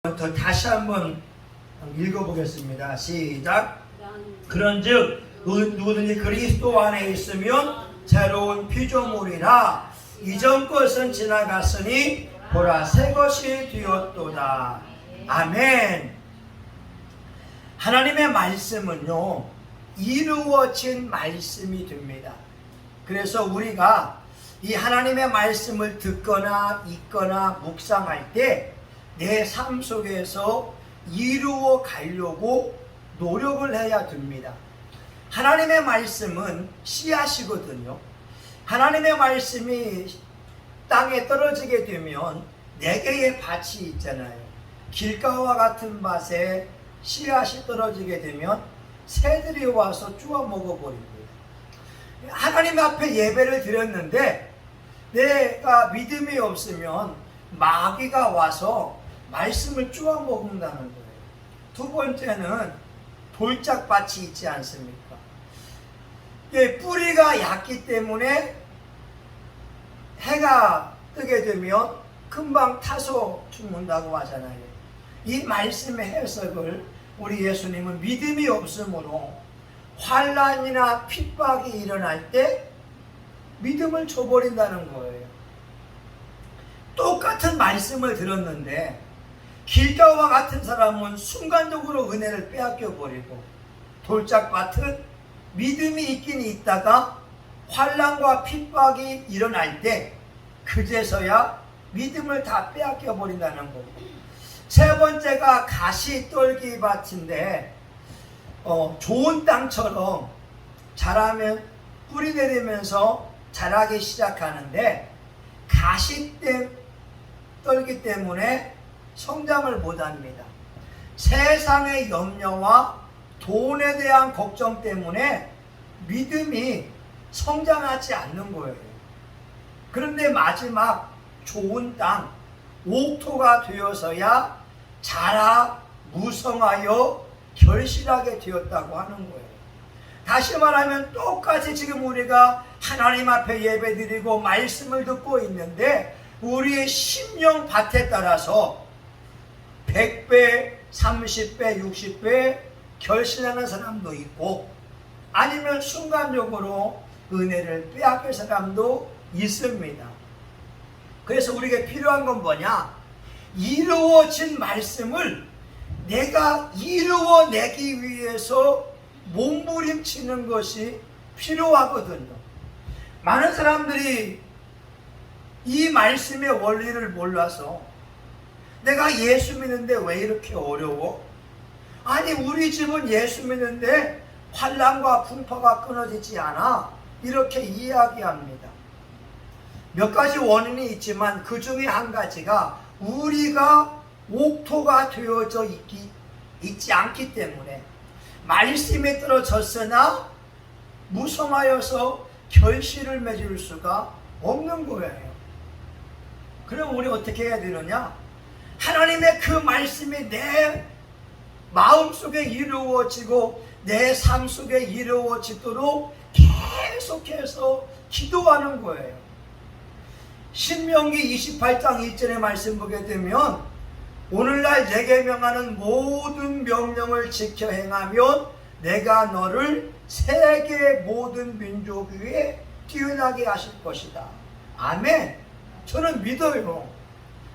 다시 한번 읽어보겠습니다. 시작. 그런즉 누구든지 그리스도 안에 있으면 새로운 피조물이라 이전 것은 지나갔으니 보라 새 것이 되었도다. 아멘. 하나님의 말씀은요 이루어진 말씀이 됩니다. 그래서 우리가 이 하나님의 말씀을 듣거나 읽거나 묵상할 때 내 삶 속에서 이루어 가려고 노력을 해야 됩니다. 하나님의 말씀은 씨앗이거든요. 하나님의 말씀이 땅에 떨어지게 되면 네 개의 밭이 있잖아요. 길가와 같은 밭에 씨앗이 떨어지게 되면 새들이 와서 쪼아 먹어버립니다. 하나님 앞에 예배를 드렸는데 내가 믿음이 없으면 마귀가 와서 말씀을 쪼아 먹는다는 거예요. 두 번째는 돌짝밭이 있지 않습니까? 뿌리가 얕기 때문에 해가 뜨게 되면 금방 타서 죽는다고 하잖아요. 이 말씀의 해석을 우리 예수님은 믿음이 없으므로 환난이나 핍박이 일어날 때 믿음을 줘버린다는 거예요. 똑같은 말씀을 들었는데 길가와 같은 사람은 순간적으로 은혜를 빼앗겨 버리고 돌짝밭은 믿음이 있긴 있다가 환난과 핍박이 일어날 때 그제서야 믿음을 다 빼앗겨 버린다는 거고, 세 번째가 가시떨기 밭인데 좋은 땅처럼 자라면 뿌리 내리면서 자라기 시작하는데 가시떨기 때문에 성장을 못합니다. 세상의 염려와 돈에 대한 걱정 때문에 믿음이 성장하지 않는 거예요. 그런데 마지막 좋은 땅, 옥토가 되어서야 자라 무성하여 결실하게 되었다고 하는 거예요. 다시 말하면 똑같이 지금 우리가 하나님 앞에 예배드리고 말씀을 듣고 있는데 우리의 심령 밭에 따라서 100배, 30배, 60배 결실하는 사람도 있고 아니면 순간적으로 은혜를 빼앗길 사람도 있습니다. 그래서 우리에게 필요한 건 뭐냐? 이루어진 말씀을 내가 이루어내기 위해서 몸부림치는 것이 필요하거든요. 많은 사람들이 이 말씀의 원리를 몰라서 내가 예수 믿는데 왜 이렇게 어려워? 아니 우리 집은 예수 믿는데 환난과 풍파가 끊어지지 않아. 이렇게 이야기합니다. 몇 가지 원인이 있지만 그 중에 한 가지가 우리가 옥토가 되어져 있지 않기 때문에 말씀에 떨어졌으나 무성하여서 결실을 맺을 수가 없는 거예요. 그럼 우리 어떻게 해야 되느냐? 하나님의 그 말씀이 내 마음속에 이루어지고 내 삶 속에 이루어지도록 계속해서 기도하는 거예요. 신명기 28장 1절의 말씀 보게 되면 오늘날 내게 명하는 모든 명령을 지켜 행하면 내가 너를 세계 모든 민족 위에 뛰어나게 하실 것이다. 아멘. 저는 믿어요.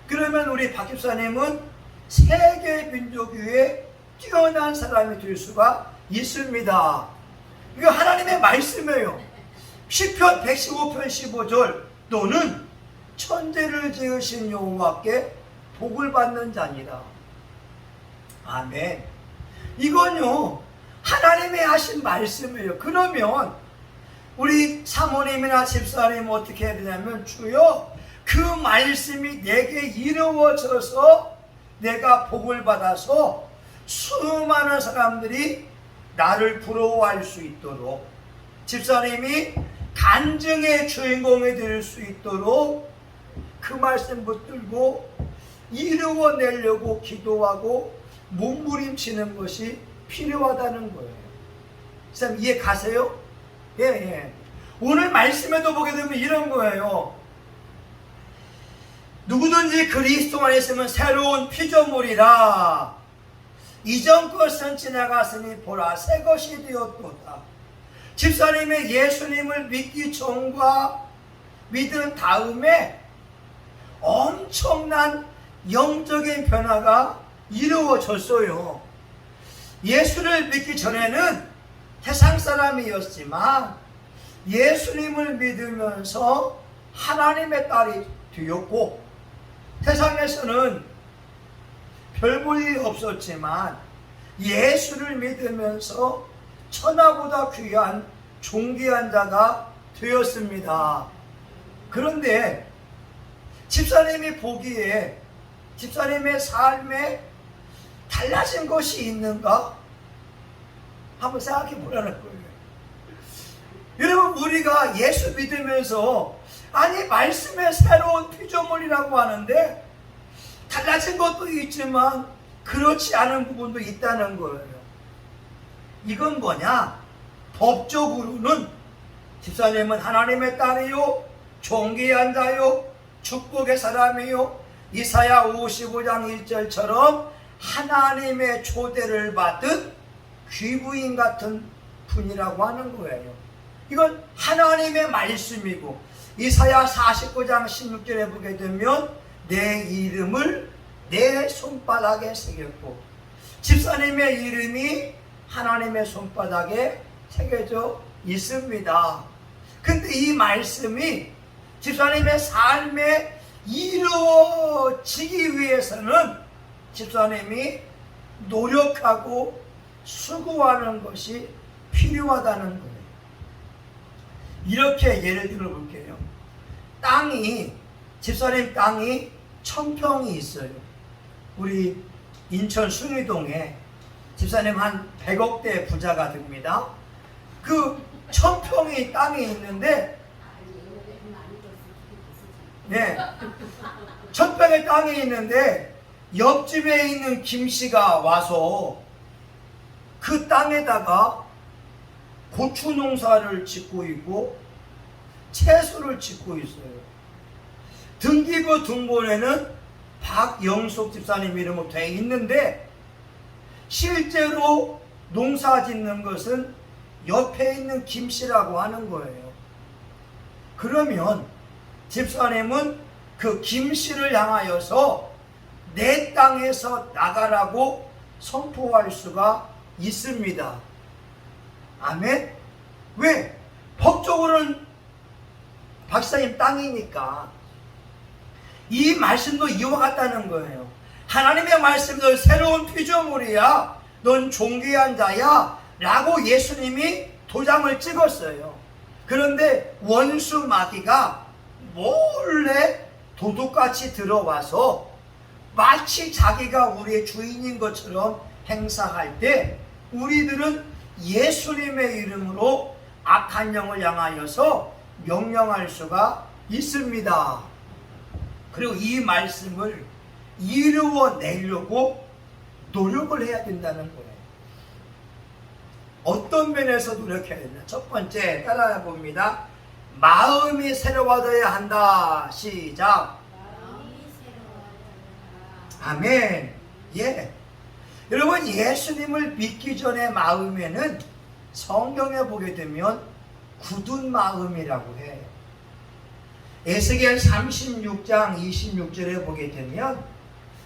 그러면 우리 박 집사님은 세계 민족 위에 뛰어난 사람이 될 수가 있습니다. 이거 하나님의 말씀이에요. 시편 115편 15절 너는 천지를 지으신 여호와께 복을 받는 자니라. 아멘. 이건요 하나님이 하신 말씀이에요. 그러면 우리 사모님이나 집사님 어떻게 해야 되냐면 주여 그 말씀이 내게 이루어져서 내가 복을 받아서 수많은 사람들이 나를 부러워할 수 있도록 집사님이 간증의 주인공이 될 수 있도록 그 말씀 붙들고 이루어내려고 기도하고 몸부림치는 것이 필요하다는 거예요. 선생님 이해 가세요? 예. 오늘 말씀에도 보게 되면 이런 거예요. 누구든지 그리스도 안에 있으면 새로운 피조물이라. 이전 것은 지나갔으니 보라 새 것이 되었도다. 집사님의 예수님을 믿기 전과 믿은 다음에 엄청난 영적인 변화가 이루어졌어요. 예수를 믿기 전에는 세상 사람이었지만 예수님을 믿으면서 하나님의 딸이 되었고, 세상에서는 별 볼 일 없었지만 예수를 믿으면서 천하보다 귀한 존귀한 자가 되었습니다. 그런데 집사님이 보기에 집사님의 삶에 달라진 것이 있는가? 한번 생각해 보라는 거예요. 여러분, 우리가 예수 믿으면서 아니 말씀의 새로운 피조물이라고 하는데 달라진 것도 있지만 그렇지 않은 부분도 있다는 거예요. 이건 뭐냐? 법적으로는 집사님은 하나님의 딸이요, 존귀한 자요, 축복의 사람이요, 이사야 55장 1절처럼 하나님의 초대를 받은 귀부인 같은 분이라고 하는 거예요. 이건 하나님의 말씀이고, 이사야 49장 16절에 보게 되면 내 이름을 내 손바닥에 새겼고, 집사님의 이름이 하나님의 손바닥에 새겨져 있습니다. 근데 이 말씀이 집사님의 삶에 이루어지기 위해서는 집사님이 노력하고 수고하는 것이 필요하다는 거예요. 이렇게 예를 들어 볼게요. 집사님 땅이 1000평이 있어요. 우리 인천 숭이동에 집사님 한 100억대 부자가 됩니다. 그 1000평이 땅이 있는데, 네, 1000평의 땅이 있는데 옆집에 있는 김씨가 와서 그 땅에다가 고추 농사를 짓고 있고 채소를 짓고 있어요. 등기부 등본에는 박영숙 집사님 이름으로 되어 있는데 실제로 농사 짓는 것은 옆에 있는 김씨라고 하는 거예요. 그러면 집사님은 그 김씨를 향하여서 내 땅에서 나가라고 선포할 수가 있습니다. 아멘? 왜? 법적으로는 박사님 땅이니까. 이 말씀도 이와 같다는 거예요. 하나님의 말씀도 새로운 피조물이야, 넌 존귀한 자야 라고 예수님이 도장을 찍었어요. 그런데 원수 마귀가 몰래 도둑같이 들어와서 마치 자기가 우리의 주인인 것처럼 행사할 때 우리들은 예수님의 이름으로 악한 영을 향하여서 명령할 수가 있습니다. 그리고 이 말씀을 이루어내려고 노력을 해야 된다는 거예요. 어떤 면에서 노력해야 되냐? 첫 번째, 따라해 봅니다. 마음이 새로워져야 한다. 시작. 아멘. 예. 여러분, 예수님을 믿기 전의 마음에는 성경에 보게 되면 굳은 마음이라고 해요. 에스겔 36장 26절에 보게 되면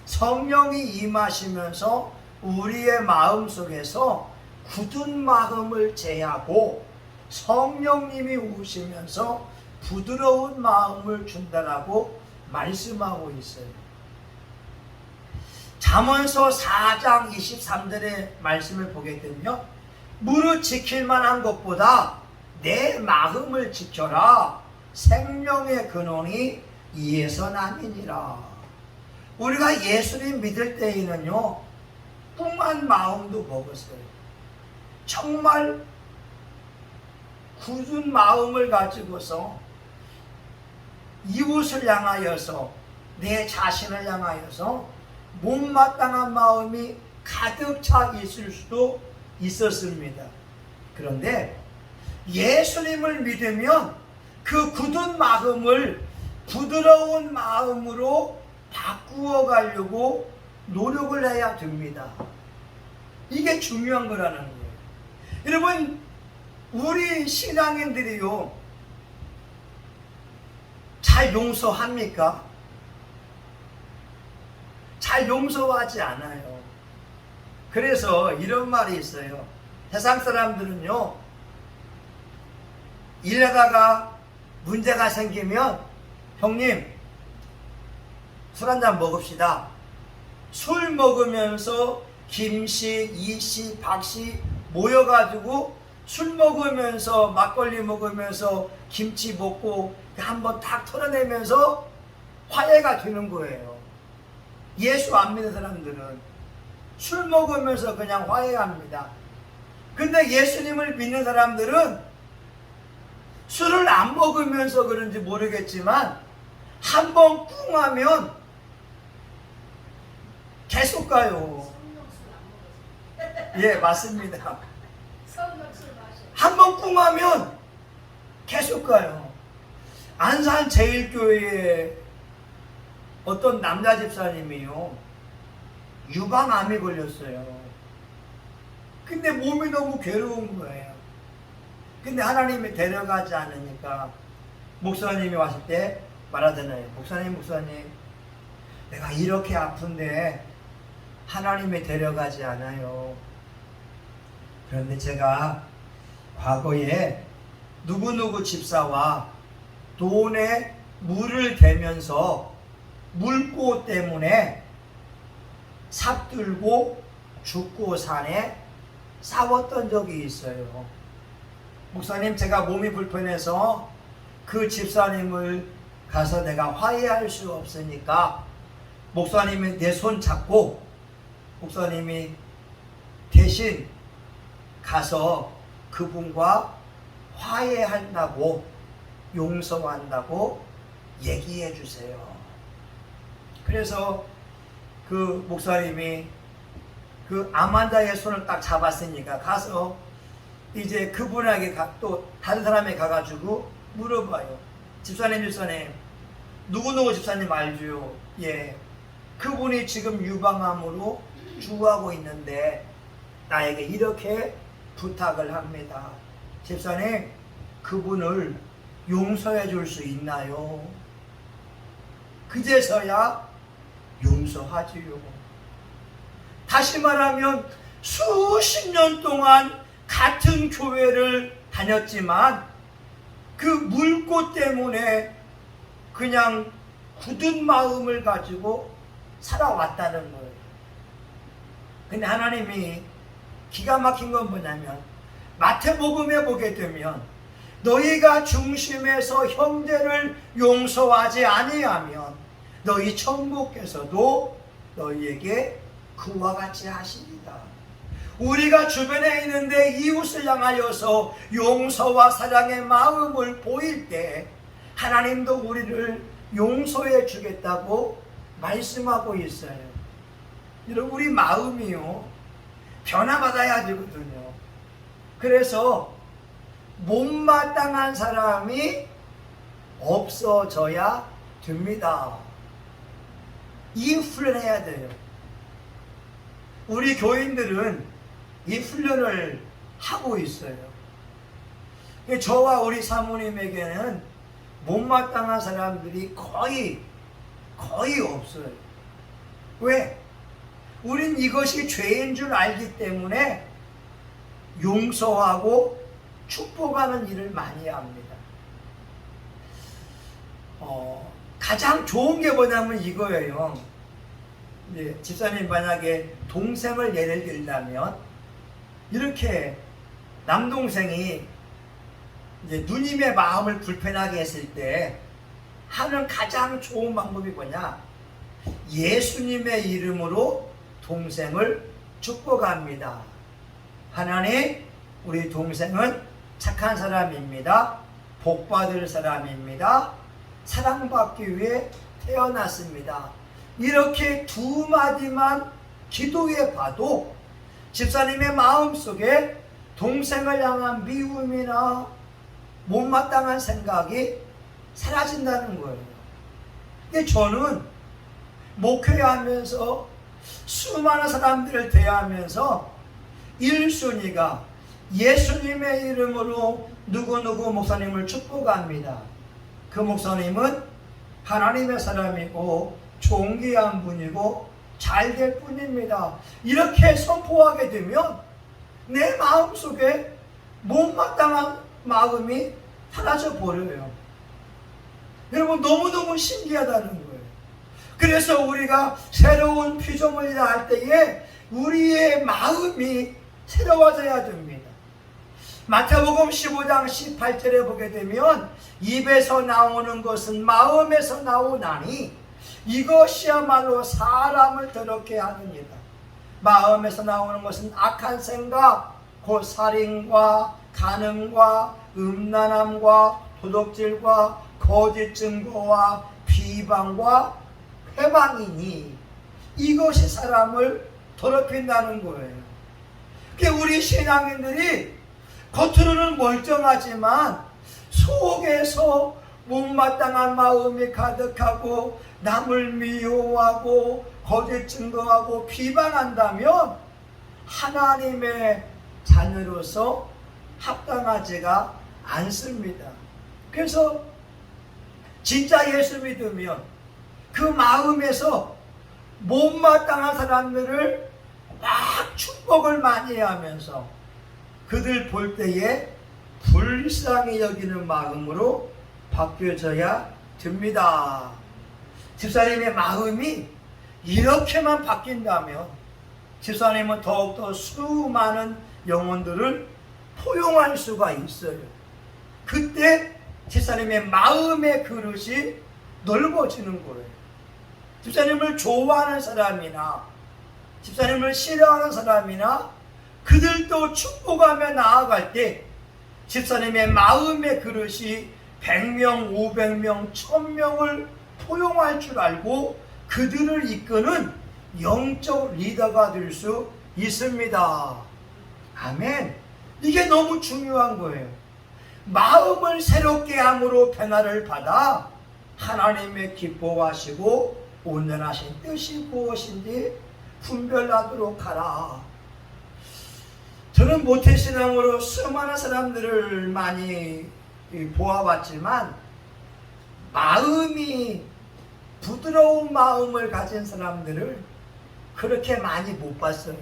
성령이 임하시면서 우리의 마음 속에서 굳은 마음을 제하고 성령님이 오시면서 부드러운 마음을 준다라고 말씀하고 있어요. 잠언서 4장 23절의 말씀을 보게 되면 무릇 지킬 만한 것보다 내 마음을 지켜라. 생명의 근원이 이에서 나니니라. 우리가 예수님 믿을 때에는요, 뚱한 마음도 먹었어요. 정말 굳은 마음을 가지고서 이웃을 향하여서, 내 자신을 향하여서 못마땅한 마음이 가득 차 있을 수도 있었습니다. 그런데 예수님을 믿으면 그 굳은 마음을 부드러운 마음으로 바꾸어 가려고 노력을 해야 됩니다. 이게 중요한 거라는 거예요. 여러분, 우리 신앙인들이요, 잘 용서합니까? 잘 용서하지 않아요. 그래서 이런 말이 있어요. 세상 사람들은요, 일하다가 문제가 생기면, 형님, 술 한잔 먹읍시다. 술 먹으면서 김씨, 이씨, 박씨 모여가지고 술 먹으면서 막걸리 먹으면서 김치 먹고 한번 탁 털어내면서 화해가 되는 거예요. 예수 안 믿는 사람들은 술 먹으면서 그냥 화해합니다. 근데 예수님을 믿는 사람들은 술을 안 먹으면서 그런지 모르겠지만 한번 꿍 하면 계속 가요. 예, 맞습니다. 한번 꿍 하면 계속 가요. 안산 제일교회에 어떤 남자 집사님이요, 유방암이 걸렸어요. 근데 몸이 너무 괴로운 거예요. 근데 하나님이 데려가지 않으니까 목사님이 왔을 때 말하잖아요. 목사님, 내가 이렇게 아픈데 하나님이 데려가지 않아요. 그런데 제가 과거에 누구누구 집사와 돈에 물을 대면서 물고 때문에 삽들고 죽고 산에 싸웠던 적이 있어요. 목사님, 제가 몸이 불편해서 그 집사님을 가서 내가 화해할 수 없으니까 목사님이 내 손 잡고 목사님이 대신 가서 그분과 화해한다고, 용서한다고 얘기해 주세요. 그래서 그 목사님이 그 암 환자의 손을 딱 잡았으니까 가서 이제 그분에게 또 다른 사람이 가가지고 물어봐요. 집사님, 누구누구 집사님 알죠? 예. 그분이 지금 유방암으로 주구하고 있는데 나에게 이렇게 부탁을 합니다. 집사님, 그분을 용서해 줄 수 있나요? 그제서야 용서하지요. 다시 말하면 수십 년 동안 같은 교회를 다녔지만 그 물고 때문에 그냥 굳은 마음을 가지고 살아왔다는 거예요. 근데 하나님이 기가 막힌 건 뭐냐면, 마태복음에 보게 되면 너희가 중심에서 형제를 용서하지 아니하면 너희 천국께서도 너희에게 그와 같이 하시리다. 우리가 주변에 있는데 이웃을 향하여서 용서와 사랑의 마음을 보일 때 하나님도 우리를 용서해 주겠다고 말씀하고 있어요. 여러분, 우리 마음이요, 변화받아야 되거든요. 그래서 못마땅한 사람이 없어져야 됩니다. 이 훈련해야 돼요. 우리 교인들은 이 훈련을 하고 있어요. 저와 우리 사모님에게는 못마땅한 사람들이 거의 없어요. 왜? 우린 이것이 죄인 줄 알기 때문에 용서하고 축복하는 일을 많이 합니다. 가장 좋은 게 뭐냐면 이거예요. 이제 집사님 만약에 동생을 예를 들자면, 이렇게 남동생이 이제 누님의 마음을 불편하게 했을 때 하는 가장 좋은 방법이 뭐냐? 예수님의 이름으로 동생을 축복합니다. 하나님, 우리 동생은 착한 사람입니다. 복받을 사람입니다. 사랑받기 위해 태어났습니다. 이렇게 두 마디만 기도해 봐도 집사님의 마음속에 동생을 향한 미움이나 못마땅한 생각이 사라진다는 거예요. 근데 저는 목회하면서 수많은 사람들을 대하면서 1순위가 예수님의 이름으로 누구누구 목사님을 축복합니다. 그 목사님은 하나님의 사람이고 존귀한 분이고 잘될 뿐입니다. 이렇게 선포하게 되면 내 마음속에 못마땅한 마음이 사라져 버려요. 여러분, 너무너무 신기하다는 거예요. 그래서 우리가 새로운 피조물이라 할 때에 우리의 마음이 새로워져야 됩니다. 마태복음 15장 18절에 보게 되면 입에서 나오는 것은 마음에서 나오나니 이것이야말로 사람을 더럽게 하느니라. 마음에서 나오는 것은 악한 생각, 곧 살인과 간음과 음란함과 도둑질과 거짓 증거와 비방과 회방이니 이것이 사람을 더럽힌다는 거예요. 우리 신앙인들이 겉으로는 멀쩡하지만 속에서 못마땅한 마음이 가득하고 남을 미워하고 거짓 증거하고 비방한다면 하나님의 자녀로서 합당하지가 않습니다. 그래서 진짜 예수 믿으면 그 마음에서 못마땅한 사람들을 막 축복을 많이 하면서 그들 볼 때에 불쌍히 여기는 마음으로 바뀌어져야 됩니다. 집사님의 마음이 이렇게만 바뀐다면 집사님은 더욱더 수많은 영혼들을 포용할 수가 있어요. 그때 집사님의 마음의 그릇이 넓어지는 거예요. 집사님을 좋아하는 사람이나 집사님을 싫어하는 사람이나 그들도 축복하며 나아갈 때 집사님의 마음의 그릇이 100명, 500명, 1000명을 포용할 줄 알고 그들을 이끄는 영적 리더가 될 수 있습니다. 아멘. 이게 너무 중요한 거예요. 마음을 새롭게 함으로 변화를 받아 하나님의 기뻐하시고 온전하신 뜻이 무엇인지 분별하도록 하라. 저는 모태신앙으로 수많은 사람들을 많이 보아봤지만 마음이 부드러운 마음을 가진 사람들을 그렇게 많이 못 봤어요.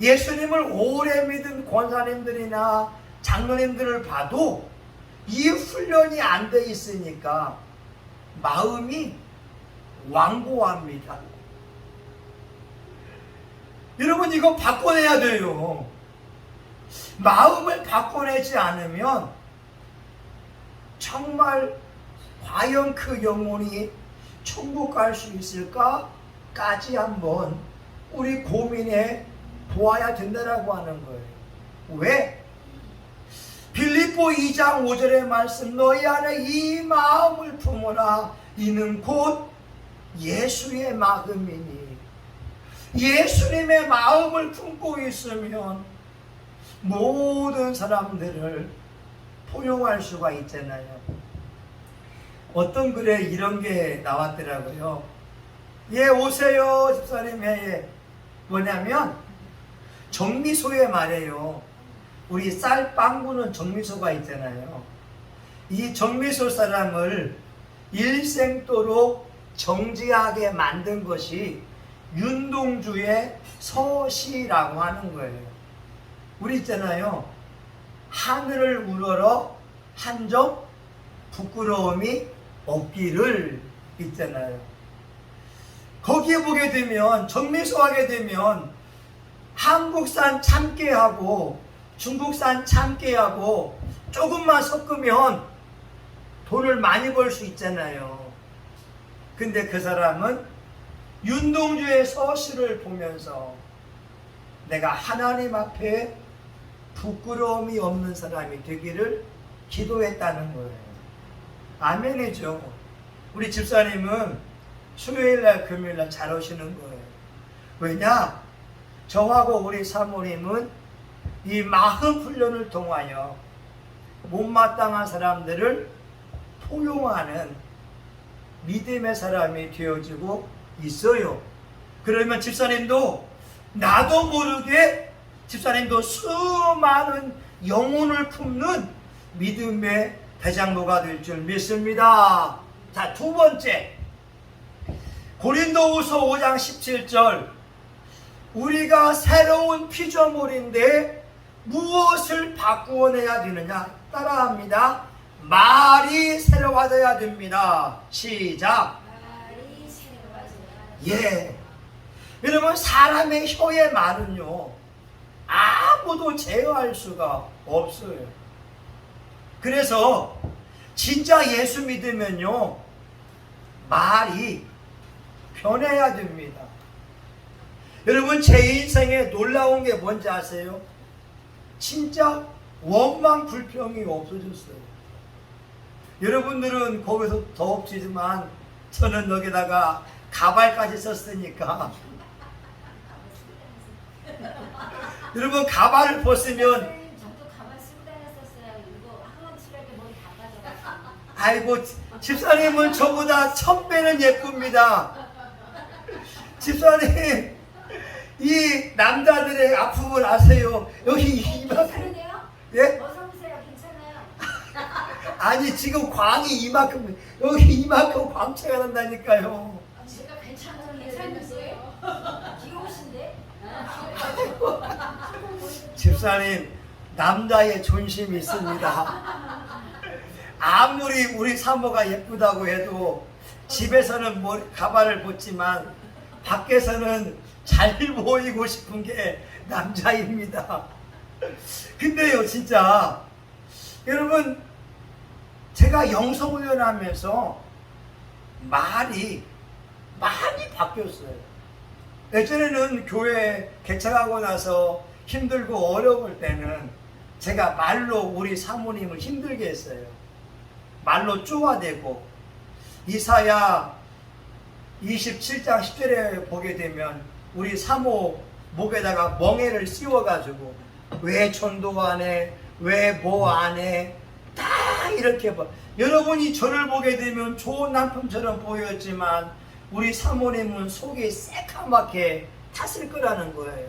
예수님을 오래 믿은 권사님들이나 장로님들을 봐도 이 훈련이 안 돼 있으니까 마음이 완고합니다. 여러분, 이거 바꿔내야 돼요. 마음을 바꿔내지 않으면 정말 과연 그 영혼이 천국 갈 수 있을까까지 한번 우리 고민해 보아야 된다라고 하는 거예요. 왜? 빌립보 2장 5절의 말씀, 너희 안에 이 마음을 품으라. 이는 곧 예수의 마음이니. 예수님의 마음을 품고 있으면 모든 사람들을 포용할 수가 있잖아요. 어떤 글에 이런 게 나왔더라고요. 예, 오세요 집사님. 뭐냐면 정미소에 말이에요. 우리 쌀 빵구는 정미소가 있잖아요. 이 정미소 사람을 일생도록 정지하게 만든 것이 윤동주의 서시라고 하는 거예요. 우리 있잖아요. 하늘을 우러러 한 점 부끄러움이 없기를 있잖아요. 거기에 보게 되면 정미소하게 되면 한국산 참깨하고 중국산 참깨하고 조금만 섞으면 돈을 많이 벌 수 있잖아요. 근데 그 사람은 윤동주의 서시를 보면서 내가 하나님 앞에 부끄러움이 없는 사람이 되기를 기도했다는 거예요. 아멘이죠. 우리 집사님은 수요일날 금요일날 잘 오시는 거예요. 왜냐? 저하고 우리 사모님은 이 마음 훈련을 통하여 못마땅한 사람들을 포용하는 믿음의 사람이 되어지고 있어요. 그러면 집사님도 나도 모르게 집사님도 수많은 영혼을 품는 믿음의 대장로가 될 줄 믿습니다. 자, 두 번째, 고린도후서 5장 17절, 우리가 새로운 피조물인데 무엇을 바꾸어내야 되느냐? 따라합니다. 말이 새로워져야 됩니다. 시작. 말이 새로워져야. 예. 여러분, 사람의 혀의 말은요, 아무도 제어할 수가 없어요. 그래서 진짜 예수 믿으면요, 말이 변해야 됩니다. 여러분, 제 인생에 놀라운 게 뭔지 아세요? 진짜 원망 불평이 없어졌어요. 여러분들은 거기서 더 없지만 저는 여기다가 가발까지 썼으니까 여러분, 가발을 벗으면 저도 가발 쓰고 다녔었어요. 이거 항암 치료할 때 머리 다 빠져가지고. 아이고, 집사님은 저보다 1000배는 예쁩니다. 집사님, 이 남자들의 아픔을 아세요? 여기 이만큼. 괜찮은데요? 예? 어서오세요. 괜찮아요. 아니, 지금 광이 이만큼, 여기 이만큼 광채가 난다니까요. 제가 괜찮은데요? 귀여우신데? 집사님, 남자의 존심이 있습니다. 아무리 우리 사모가 예쁘다고 해도 집에서는 가발을 벗지만 밖에서는 잘 보이고 싶은 게 남자입니다. 근데요, 진짜 여러분, 제가 영성훈련하면서 말이 많이 바뀌었어요. 예전에는 교회 개척하고 나서 힘들고 어려울 때는 제가 말로 우리 사모님을 힘들게 했어요. 말로 쪼아대고, 이사야 27장 10절에 보게 되면 우리 사모 목에다가 멍에를 씌워가지고 왜 전도 안 해? 왜 뭐 안 해? 다 이렇게 봐. 여러분이 저를 보게 되면 좋은 남편처럼 보였지만 우리 사모님은 속이 새카맣게 탔을 거라는 거예요.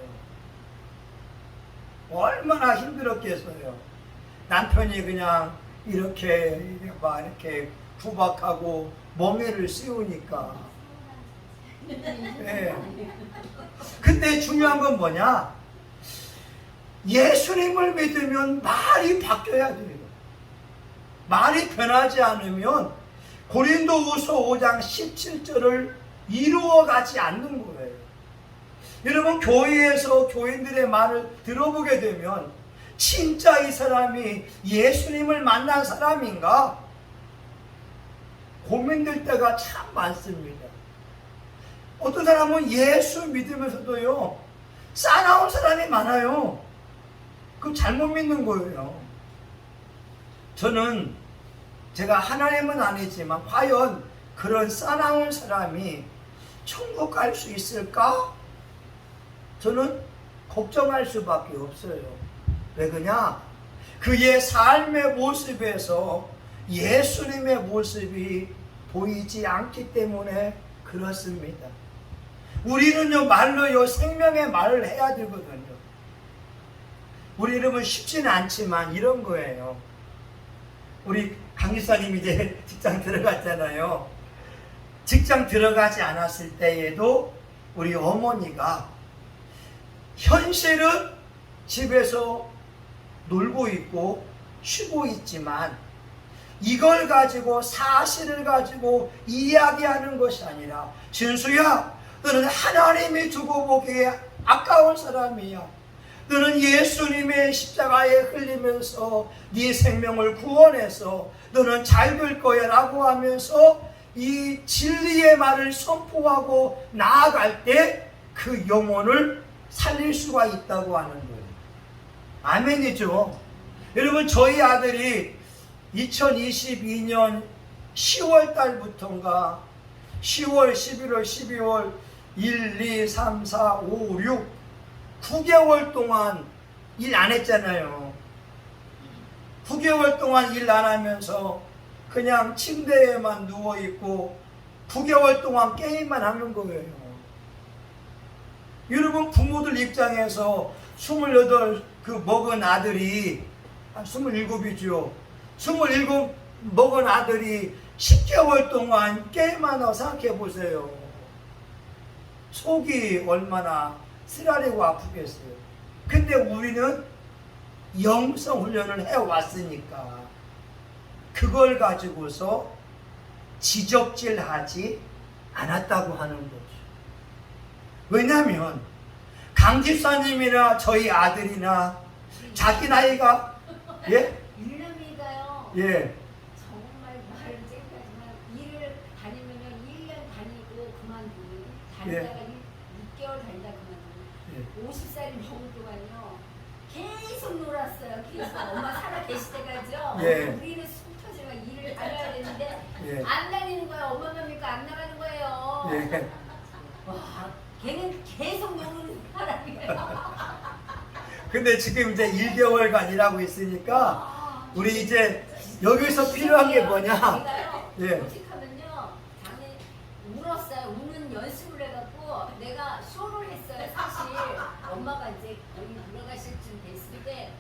얼마나 힘들었겠어요. 남편이 그냥 이렇게 막 이렇게 구박하고 멍에를 씌우니까. 네. 근데 중요한 건 뭐냐? 예수님을 믿으면 말이 바뀌어야 돼요. 말이 변하지 않으면 고린도후서 5장 17절을 이루어가지 않는 거예요. 여러분, 교회에서 교인들의 말을 들어보게 되면 진짜 이 사람이 예수님을 만난 사람인가? 고민될 때가 참 많습니다. 어떤 사람은 예수 믿으면서도요, 싸나운 사람이 많아요. 그럼 잘못 믿는 거예요. 저는 제가 하나님은 아니지만 과연 그런 싸나운 사람이 천국 갈 수 있을까? 저는 걱정할 수밖에 없어요. 왜 그러냐? 그의 삶의 모습에서 예수님의 모습이 보이지 않기 때문에 그렇습니다. 우리는요, 말로요, 생명의 말을 해야 되거든요. 우리 이름은 쉽지는 않지만 이런 거예요. 우리 강기사님 이제 직장 들어갔잖아요. 직장 들어가지 않았을 때에도 우리 어머니가 현실은 집에서 놀고 있고 쉬고 있지만 이걸 가지고, 사실을 가지고 이야기하는 것이 아니라, 진수야, 너는 하나님이 두고 보기에 아까운 사람이야. 너는 예수님의 십자가에 흘리면서 네 생명을 구원해서 너는 잘 될 거야 라고 하면서 이 진리의 말을 선포하고 나아갈 때 그 영혼을 살릴 수가 있다고 하는 거예요. 아멘이죠. 여러분, 저희 아들이 2022년 10월 달부터인가 10월, 11월, 12월 1, 2, 3, 4, 5, 6 9개월 동안 일 안 했잖아요. 9개월 동안 일 안 하면서 그냥 침대에만 누워있고 9개월 동안 게임만 하는 거예요. 여러분 부모들 입장에서 28 그 먹은 아들이 27이죠. 27 먹은 아들이 10개월 동안 게임하나 생각해 보세요. 속이 얼마나 쓰라리고 아프겠어요. 근데 우리는 영성 훈련을 해왔으니까 그걸 가지고서 지적질하지 않았다고 하는 거죠. 왜냐하면 강 집사님이나 저희 아들이나 자기 나이가 예? 일남이가요. 예. 정말 말은 쨍하지만 일을 다니면요 1년 다니고 그만두고 예. 다니다가 6개월 다니다 그만두고 50살이 먹을 동안요 계속 놀았어요. 계속 엄마 살아 계실 때까지요. 예. 우리는 숨 터지면 일을 다녀야 되는데 예. 안 다니는 거야. 엄마만 믿고 안 나가는 거예요. 예. 와, 걔는 계속 노는 사람이에요. 근데 지금 이제 1개월간 일하고 있으니까 아, 우리 이제 여기서 필요한 게 뭐냐? 내가요. 예. 오직하면요. 당연히 울었어요. 우는 연습을 해갖고 내가 쇼를 했어요. 사실 엄마가 이제 거의 돌아가실 쯤 됐을 때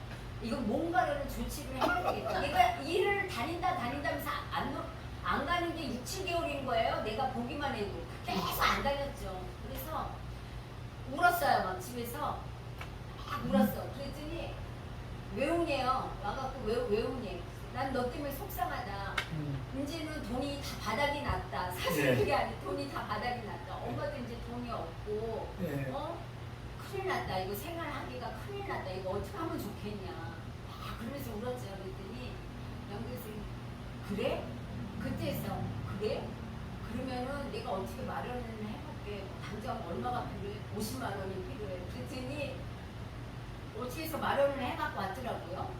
이거 뭔가를 조치를 해야 되겠다. 내가 일을 다닌다면서 안 가는 게 6, 7개월인 거예요. 내가 보기만 해도 계속 안 다녔죠. 그래서 울었어요. 막 집에서 막 울었어. 그랬더니 왜 우냐요? 와갖고 왜 우냐? 난 너 때문에 속상하다. 이제는 돈이 다 바닥이 났다. 사실 예. 그게 아니고 돈이 다 바닥이 났다. 엄마도 이제 돈이 없고 예. 큰일 났다. 이거 생활하기가 큰일 났다. 이거 어떻게 하면 좋겠냐. 막 그러면서 울었죠. 그랬더니 영교수님 그래? 그때서 그래? 그러면은 내가 어떻게 마련을 해볼게. 당장 얼마가 필요해? 50만 원이 필요해. 그랬더니 어떻게 해서 마련을 해갖고 왔더라고요.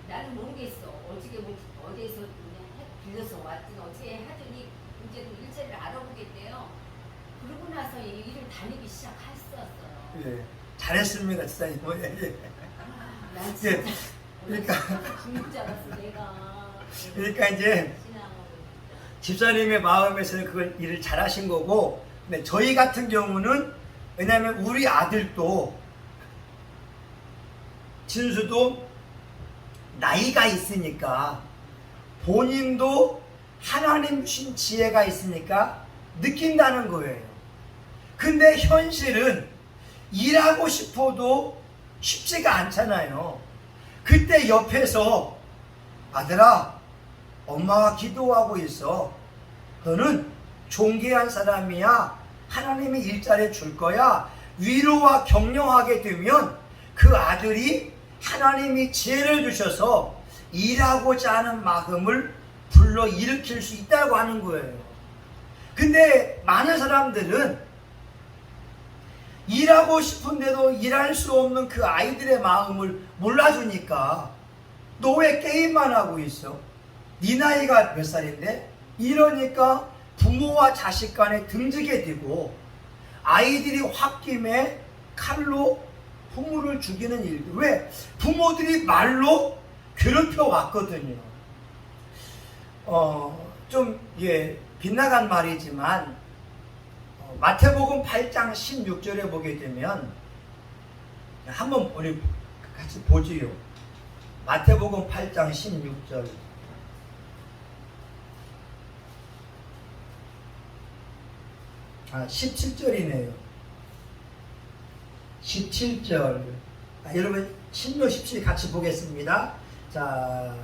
나는 모르겠어. 어떻게 어디에서 그냥 빌려서 왔든 어떻게 하더니 이제 일자리를 알아보겠대요. 그러고 나서 이 일을 다니기 시작했었어요. 예. 잘했습니다, 지사님. 예. 난 진짜 예. 그러니까 죽는 줄 알았어 내가. 그러니까 이제 집사님의 마음에서는 그걸 일을 잘하신 거고, 근데 저희 같은 경우는 왜냐하면 우리 아들도 진수도 나이가 있으니까 본인도 하나님 주신 지혜가 있으니까 느낀다는 거예요. 근데 현실은 일하고 싶어도 쉽지가 않잖아요. 그때 옆에서 아들아, 엄마가 기도하고 있어. 너는 존귀한 사람이야. 하나님이 일자리 줄 거야. 위로와 격려하게 되면 그 아들이 하나님이 지혜를 주셔서 일하고자 하는 마음을 불러 일으킬 수 있다고 하는 거예요. 근데 많은 사람들은 일하고 싶은데도 일할 수 없는 그 아이들의 마음을 몰라주니까 너 왜 게임만 하고 있어? 네 나이가 몇 살인데? 이러니까 부모와 자식 간에 등지게 되고 아이들이 홧김에 칼로 부모를 죽이는 일들. 왜? 부모들이 말로 괴롭혀 왔거든요. 좀 빗나간 말이지만 마태복음 8장 16절에 보게 되면 한번 우리 같이 보지요. 마태복음 8장 16절. 17절이네요. 17절. 여러분 신명 17 같이 보겠습니다. 자,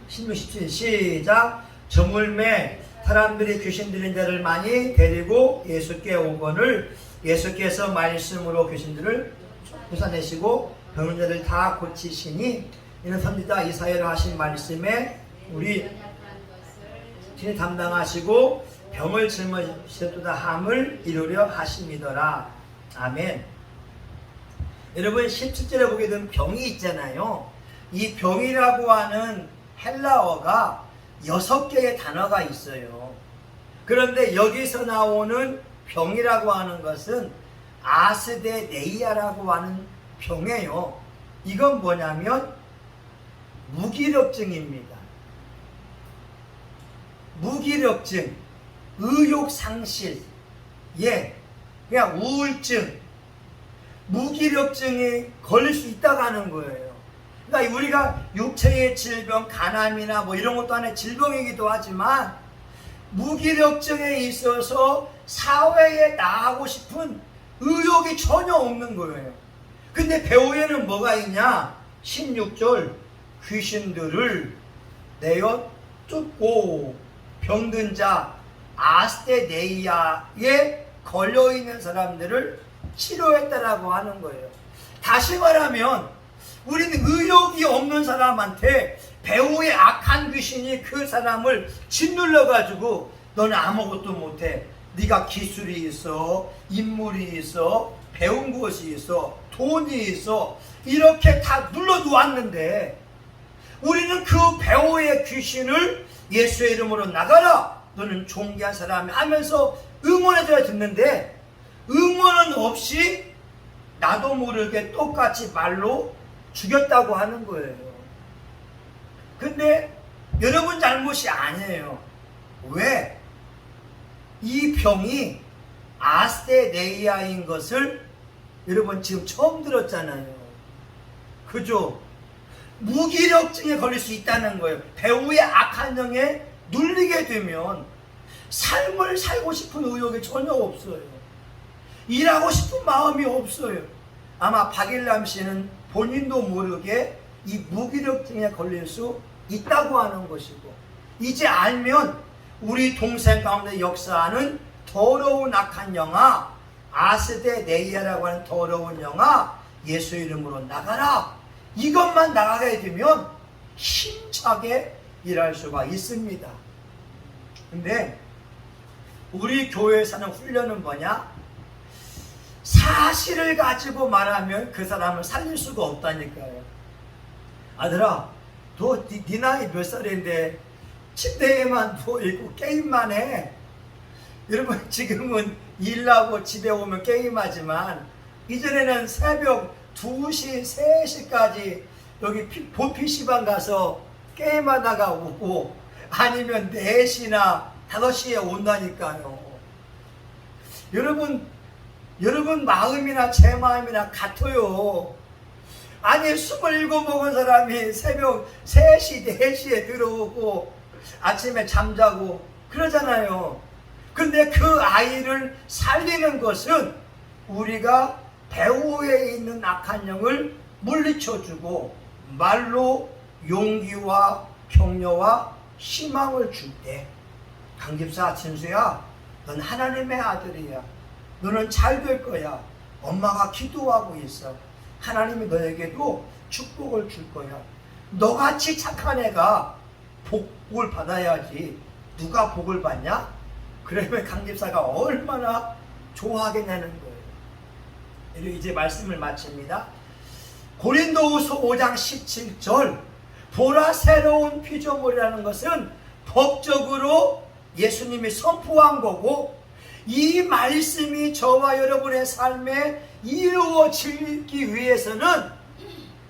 신명 17 시작. 저물매 사람들이 귀신 들린 자를 많이 데리고 예수께 오거늘 예수께서 말씀으로 귀신들을 부사내시고 병든 자들 다 고치시니 이는 선지자 이사야로 하신 말씀에 우리 신이 담당하시고 병을 짊어지셨도다 함을 이루려 하심이더라. 아멘. 여러분 17절에 보게 되면 병이 있잖아요. 이 병이라고 하는 헬라어가 6개의 단어가 있어요. 그런데 여기서 나오는 병이라고 하는 것은 아스데네이아라고 하는 병이에요. 이건 뭐냐면 무기력증입니다. 무기력증. 의욕 상실, 그냥 우울증, 무기력증에 걸릴 수 있다고 하는 거예요. 그러니까 우리가 육체의 질병, 간암이나 뭐 이런 것도 하나의 질병이기도 하지만 무기력증에 있어서 사회에 나가고 싶은 의욕이 전혀 없는 거예요. 근데 배후에는 뭐가 있냐? 16절, 귀신들을 내어 쫓고 병든 자 아스테네이아에 걸려있는 사람들을 치료했다라고 하는 거예요. 다시 말하면 우리는 의욕이 없는 사람한테 배후의 악한 귀신이 그 사람을 짓눌러 가지고 너는 아무것도 못해. 네가 기술이 있어, 인물이 있어, 배운 것이 있어, 돈이 있어, 이렇게 다 눌러놓았는데 우리는 그 배후의 귀신을 예수의 이름으로 나가라, 너는 존귀한 사람이 하면서 응원해줘야 듣는데 응원은 없이 나도 모르게 똑같이 말로 죽였다고 하는 거예요. 근데 여러분 잘못이 아니에요. 왜? 이 병이 아스테네이아인 것을 여러분 지금 처음 들었잖아요. 그죠? 무기력증에 걸릴 수 있다는 거예요. 배후의 악한 영에 눌리게 되면 삶을 살고 싶은 의욕이 전혀 없어요. 일하고 싶은 마음이 없어요. 아마 박일남 씨는 본인도 모르게 이 무기력증에 걸릴 수 있다고 하는 것이고, 이제 알면 우리 동생 가운데 역사하는 더러운 악한 영아 아스테네이아라고 하는 더러운 영아 예수 이름으로 나가라, 이것만 나가게 되면 힘차게 일할 수가 있습니다. 근데 우리 교회에서 하는 훈련은 뭐냐? 사실을 가지고 말하면 그 사람을 살릴 수가 없다니까요. 아들아, 너 네 나이 몇 살인데 침대에만 누워있고 게임만 해. 여러분 지금은 일하고 집에 오면 게임하지만 이전에는 새벽 2시, 3시까지 여기 PC방 가서 게임하다가 오고 아니면 4시나 5시에 온다니까요. 여러분 마음이나 제 마음이나 같아요. 아니 27 먹은 사람이 새벽 3시, 4시에 들어오고 아침에 잠자고 그러잖아요. 근데 그 아이를 살리는 것은 우리가 배후에 있는 악한 영을 물리쳐주고 말로 용기와 격려와 희망을 줄 때, 강집사 진수야, 넌 하나님의 아들이야. 너는 잘 될 거야. 엄마가 기도하고 있어. 하나님이 너에게도 축복을 줄 거야. 너같이 착한 애가 복을 받아야지 누가 복을 받냐? 그러면 강집사가 얼마나 좋아하겠냐는 거예요. 이제 말씀을 마칩니다. 고린도후서 5장 17절, 보라 새로운 피조물이라는 것은 법적으로 예수님이 선포한 거고, 이 말씀이 저와 여러분의 삶에 이루어지기 위해서는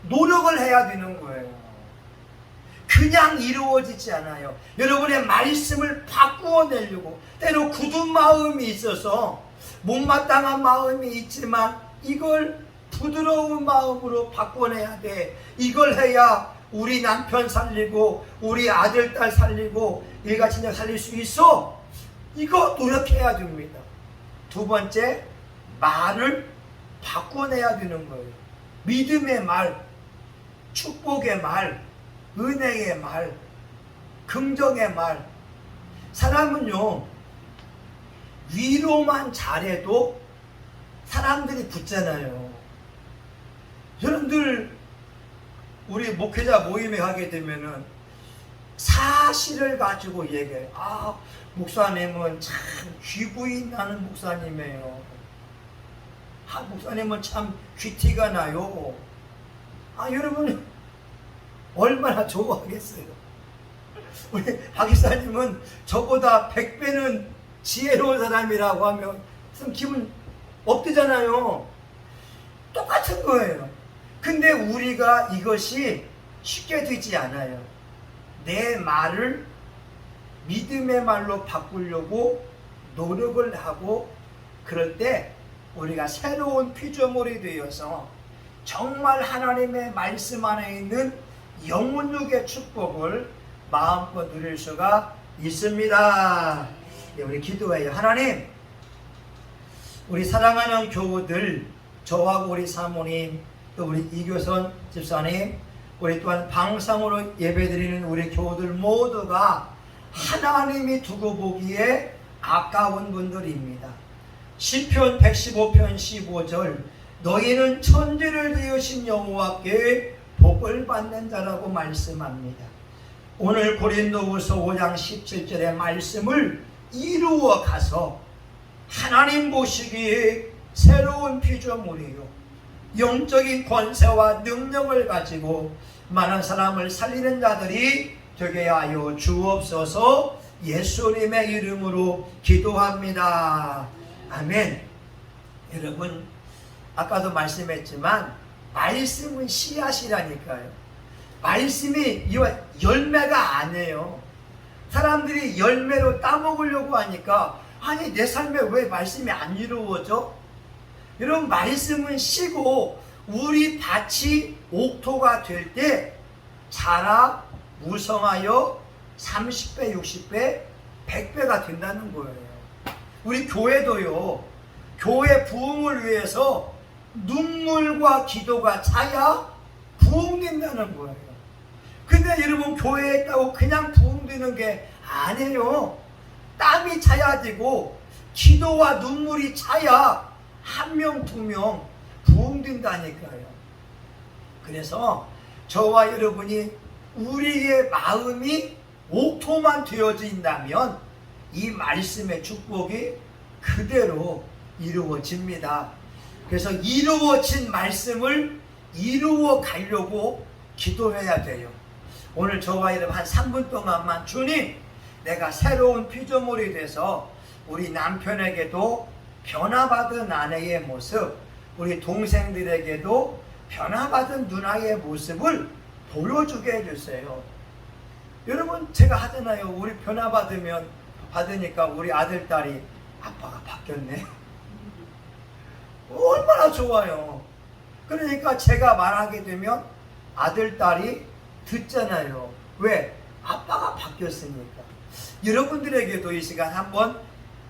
노력을 해야 되는 거예요. 그냥 이루어지지 않아요. 여러분의 말씀을 바꾸어내려고, 때로 굳은 마음이 있어서 못마땅한 마음이 있지만 이걸 부드러운 마음으로 바꿔내야 돼. 이걸 해야 우리 남편 살리고 우리 아들 딸 살리고 일가친자 살릴 수 있어. 이거 노력해야 됩니다. 두 번째, 말을 바꿔내야 되는 거예요. 믿음의 말, 축복의 말, 은혜의 말, 긍정의 말. 사람은요, 위로만 잘해도 사람들이 붙잖아요. 여러분들 우리 목회자 모임에 가게 되면은 사실을 가지고 얘기해요. 아, 목사님은 참 귀부인 나는 목사님이에요. 아, 목사님은 참 귀티가 나요. 아, 여러분 얼마나 좋아하겠어요. 우리 박 기사님은 저보다 100배는 지혜로운 사람이라고 하면 좀 기분 없대잖아요. 똑같은 거예요. 근데 우리가 이것이 쉽게 되지 않아요. 내 말을 믿음의 말로 바꾸려고 노력을 하고 그럴 때 우리가 새로운 피조물이 되어서 정말 하나님의 말씀 안에 있는 영혼육의 축복을 마음껏 누릴 수가 있습니다. 네, 우리 기도해요. 하나님, 우리 사랑하는 교우들, 저하고 우리 사모님, 또 우리 이교선 집사님, 우리 또한 방송으로 예배드리는 우리 교우들 모두가 하나님이 두고 보기에 아까운 분들입니다. 시편 115편 15절, 너희는 천지를 지으신 여호와께 복을 받는 자라고 말씀합니다. 오늘 고린도후서 5장 17절의 말씀을 이루어 가서 하나님 보시기에 새로운 피조물이요, 영적인 권세와 능력을 가지고 많은 사람을 살리는 자들이 되게 하여 주옵소서. 예수님의 이름으로 기도합니다. 아멘. 여러분, 아까도 말씀했지만 말씀은 씨앗이라니까요. 말씀이 열매가 아니에요. 사람들이 열매로 따먹으려고 하니까 아니 내 삶에 왜 말씀이 안 이루어져? 여러분, 말씀은 씨고 우리 밭이 옥토가 될 때 자라 무성하여 30배, 60배, 100배가 된다는 거예요. 우리 교회도요, 교회 부흥을 위해서 눈물과 기도가 차야 부흥된다는 거예요. 근데 여러분, 교회에 있다고 그냥 부흥되는 게 아니에요. 땀이 차야 되고 기도와 눈물이 차야 한 명, 두 명 부흥된다니까요. 그래서 저와 여러분이 우리의 마음이 옥토만 되어진다면 이 말씀의 축복이 그대로 이루어집니다. 그래서 이루어진 말씀을 이루어 가려고 기도해야 돼요. 오늘 저와 여러분 한 3분 동안만 주님, 내가 새로운 피조물이 돼서 우리 남편에게도 변화받은 아내의 모습, 우리 동생들에게도 변화받은 누나의 모습을 보여주게 해주세요. 여러분, 제가 하잖아요. 우리 받으니까 우리 아들, 딸이 아빠가 바뀌었네. 얼마나 좋아요. 그러니까 제가 말하게 되면 아들, 딸이 듣잖아요. 왜? 아빠가 바뀌었으니까. 여러분들에게도 이 시간 한번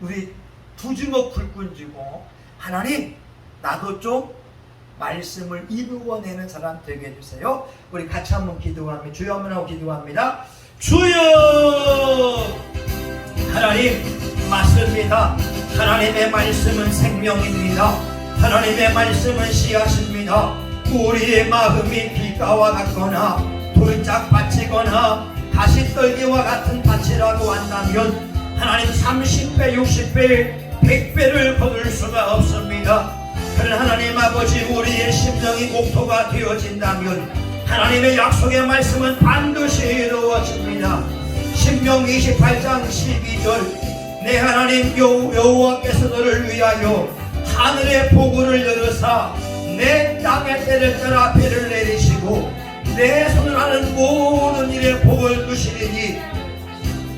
우리 두 주먹 불끈 쥐고, 하나님, 나도 좀 말씀을 이루어내는 사람 되게 해주세요. 우리 같이 한번 기도하면, 주여 한번 하고 기도합니다. 주여! 하나님, 맞습니다. 하나님의 말씀은 생명입니다. 하나님의 말씀은 씨앗입니다. 우리의 마음이 빛가와 같거나 돌짝 밭이거나 가시떨기와 같은 밭이라고 한다면 하나님 30배, 60배, 100배를 거둘 수가 없습니다. 그러나 하나님 아버지, 우리의 심령이 옥토가 되어진다면 하나님의 약속의 말씀은 반드시 이루어집니다. 신명 28장 12절, 내 하나님 여호와께서 너를 위하여 하늘의 보고를 열으사 내 땅의 때를 따라 비를 내리시고 내 손을 하는 모든 일에 복을 두시리니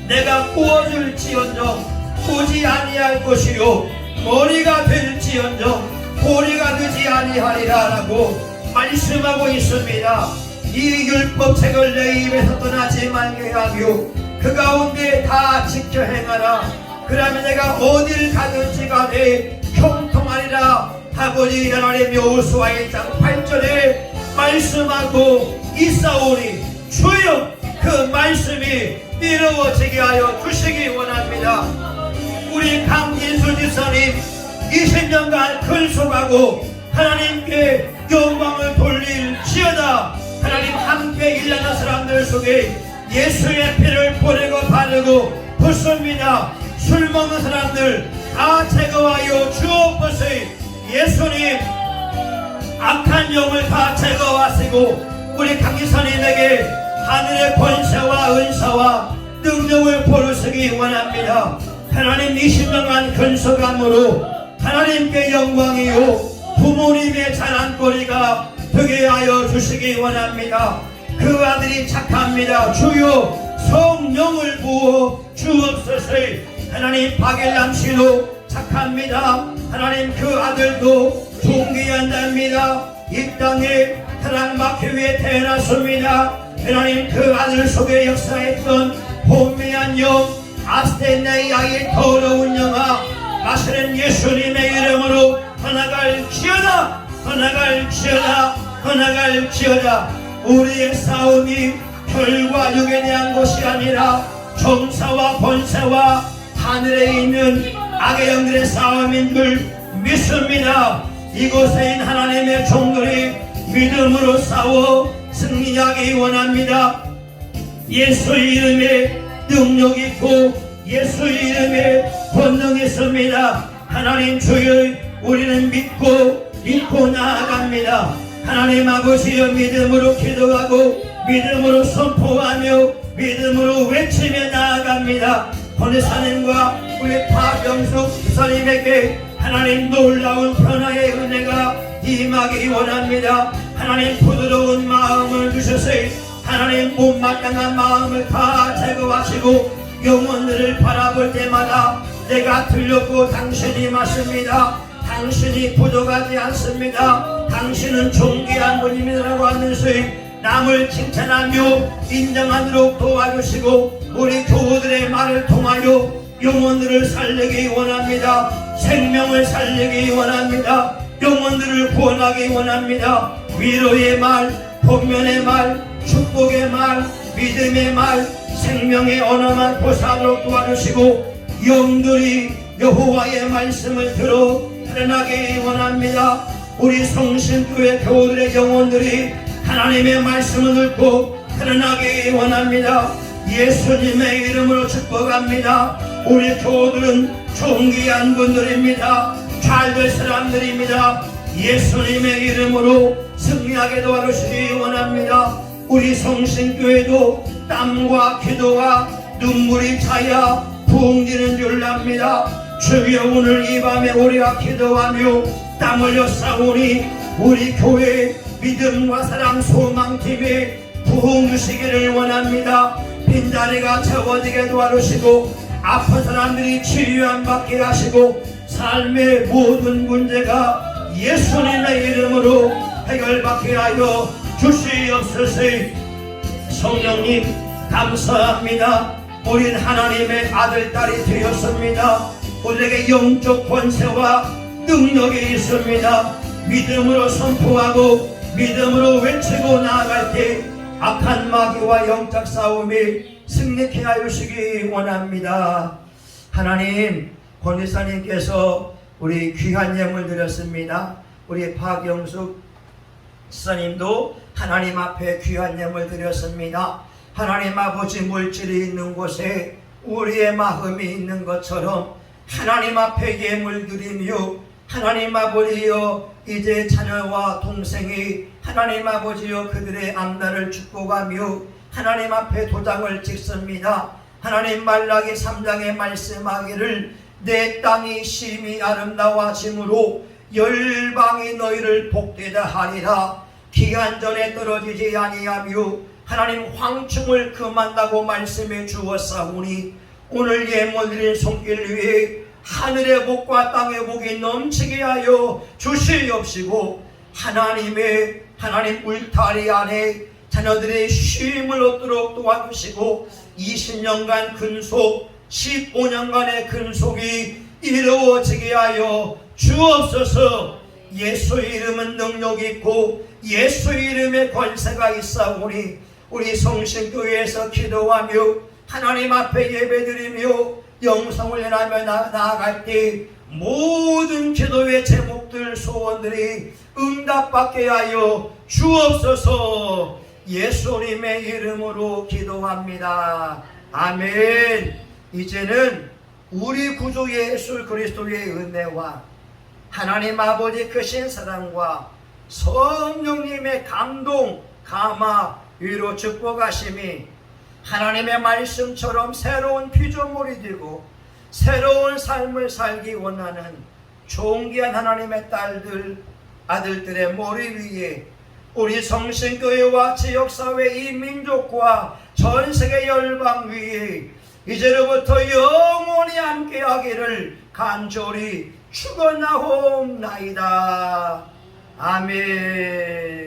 내가 꾸어줄지언정 꾸지 아니할 것이요 머리가 될지언정 고리가 되지 아니하리라 라고 말씀하고 있습니다. 이 율법책을 내 입에서 떠나지 말게 하며 그 가운데 다 지켜 행하라. 그러면 내가 어딜 가든지 간에 형통하리라. 아버지 하나님, 여호수아 1장 8절에 말씀하고 있사오니 주여 그 말씀이 이루어지게 하여 주시기 원합니다. 우리 강진수 집사님 20년간 근속하고 하나님께 영광을 돌릴지어다. 하나님 함께 일하는 사람들 속에 예수의 피를 뿌리고 바르고 붓습니다. 술 먹는 사람들 다 제거하여 주옵소서. 예수님, 악한 영을 다 제거하시고 우리 강기사님에게 하늘의 권세와 은사와 능력을 보여주시기 원합니다. 하나님, 20년간 근속함으로 하나님께 영광이요 부모님의 자랑거리가 되게 하여 주시기 원합니다. 그 아들이 착합니다. 주여 성령을 부어 주옵소서. 하나님 박일남 씨도 착합니다. 하나님 그 아들도 존귀한답니다. 이 땅에 사랑마교회에 태어났습니다. 하나님 그 아들 속에 역사했던 혼미한 영 아스테네이아의 더러운 영아 나시는 예수님의 이름으로 떠나갈지어다 떠나갈지어다 떠나갈지어다. 우리의 싸움이 혈과 육에 대한 것이 아니라 정사와 권세와 하늘에 있는 악의 영들의 싸움인 줄 믿습니다. 이곳에 있는 하나님의 종들이 믿음으로 싸워 승리하기 원합니다. 예수의 이름에 능력 있고 예수의 이름에 권능 있습니다. 하나님 주여 우리는 믿고 나아갑니다. 하나님 아버지여 믿음으로 기도하고 믿음으로 선포하며 믿음으로 외치며 나아갑니다. 권혜사님과 우리 파병숙 기사님에게 하나님 놀라운 변화의 은혜가 임하기 원합니다. 하나님 부드러운 마음을 주셨으니 하나님 못마땅한 마음을 다 제거하시고 영혼들을 바라볼 때마다 내가 틀렸고 당신이 맞습니다. 당신이 부족하지 않습니다. 당신은 존귀한 분입니다라고 하면서 남을 칭찬하며 인정하도록 도와주시고 우리 교우들의 말을 통하여 영혼들을 살리기 원합니다. 생명을 살리기 원합니다. 영혼들을 구원하기 원합니다. 위로의 말, 본면의 말, 축복의 말, 믿음의 말, 생명의 언어만 보사하도록 도와주시고 영들이 여호와의 말씀을 들어 살아나기 원합니다. 우리 성신교회 교우들의 영혼들이 하나님의 말씀을 듣고 살아나기 원합니다. 예수님의 이름으로 축복합니다. 우리 교우들은 존귀한 분들입니다. 잘될 사람들입니다. 예수님의 이름으로 승리하게 도와주시기 원합니다. 우리 성신교회도 땀과 기도와 눈물이 차야 부흥되는 줄 압니다. 주여 오늘 이 밤에 우리가 기도하며 땀 흘려 싸우니 우리 교회 믿음과 사랑 소망팀에 부흥 주시기를 원합니다. 빈자리가 채워지게 도와주시고 아픈 사람들이 치유함 받게 하시고 삶의 모든 문제가 예수님의 이름으로 해결받게 하여 주시옵소서. 성령님 감사합니다. 우린 하나님의 아들 딸이 되었습니다. 우리에게 영적 권세와 능력이 있습니다. 믿음으로 선포하고 믿음으로 외치고 나아갈 때 악한 마귀와 영적 싸움이 승리케 하여 주시기 원합니다. 하나님 권의사님께서 우리 귀한 예물 드렸습니다. 우리 박영숙 지사님도 하나님 앞에 귀한 예물 드렸습니다. 하나님 아버지 물질이 있는 곳에 우리의 마음이 있는 것처럼 하나님 앞에 예물 드리며 하나님 아버지여 이제 자녀와 동생이 하나님 아버지여 그들의 암날을 축복하며 하나님 앞에 도장을 찍습니다. 하나님 말라기 3장에 말씀하기를 내 땅이 심히 아름다워짐으로 열방이 너희를 복되다 하리라. 기한 전에 떨어지지 아니하며 하나님 황충을 금한다고 말씀해 주었사오니 오늘 예물드린 손길 위에 하늘의 복과 땅의 복이 넘치게 하여 주시옵시고 하나님 울타리 안에 자녀들의 쉼을 얻도록 도와주시고 20년간 근속 15년간의 근속이 이루어지게 하여 주옵소서. 예수 이름은 능력 있고 예수 이름의 권세가 있사오니 우리 성신교회에서 기도하며 하나님 앞에 예배드리며 영성을 전하며 나아갈 때 모든 기도의 제목들 소원들이 응답받게 하여 주옵소서. 예수님의 이름으로 기도합니다. 아멘. 이제는 우리 구주 예수 그리스도의 은혜와 하나님 아버지 크신 사랑과 성령님의 감동, 감화, 위로 축복하심이 하나님의 말씀처럼 새로운 피조물이 되고 새로운 삶을 살기 원하는 존귀한 하나님의 딸들, 아들들의 머리 위에 우리 성신교회와 지역사회 이 민족과 전세계 열방 위에 이제로부터 영원히 함께하기를 간절히 축원하옵나이다. 아멘.